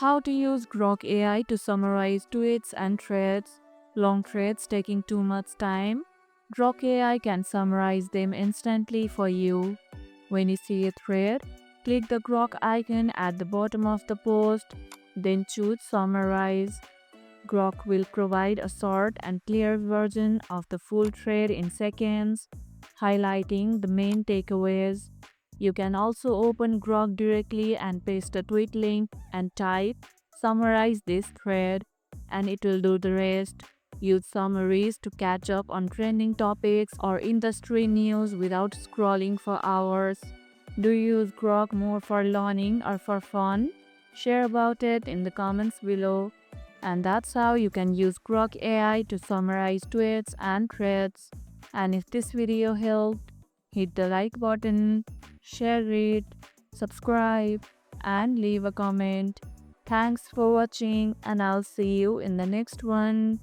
How to use Grok AI to summarize tweets and threads. Long threads taking too much time? Grok AI can summarize them instantly for you. When you see a thread, click the Grok icon at the bottom of the post, then choose Summarize. Grok will provide a short and clear version of the full thread in seconds, highlighting the main takeaways. You can also open Grok directly and paste a tweet link and type summarize this thread, and it will do the rest. Use summaries to catch up on trending topics or industry news without scrolling for hours. Do you use Grok more for learning or for fun? Share about it in the comments below. And that's how you can use Grok AI to summarize tweets and threads. And if this video helped, hit the like button, share it, subscribe, and leave a comment. Thanks for watching, and I'll see you in the next one.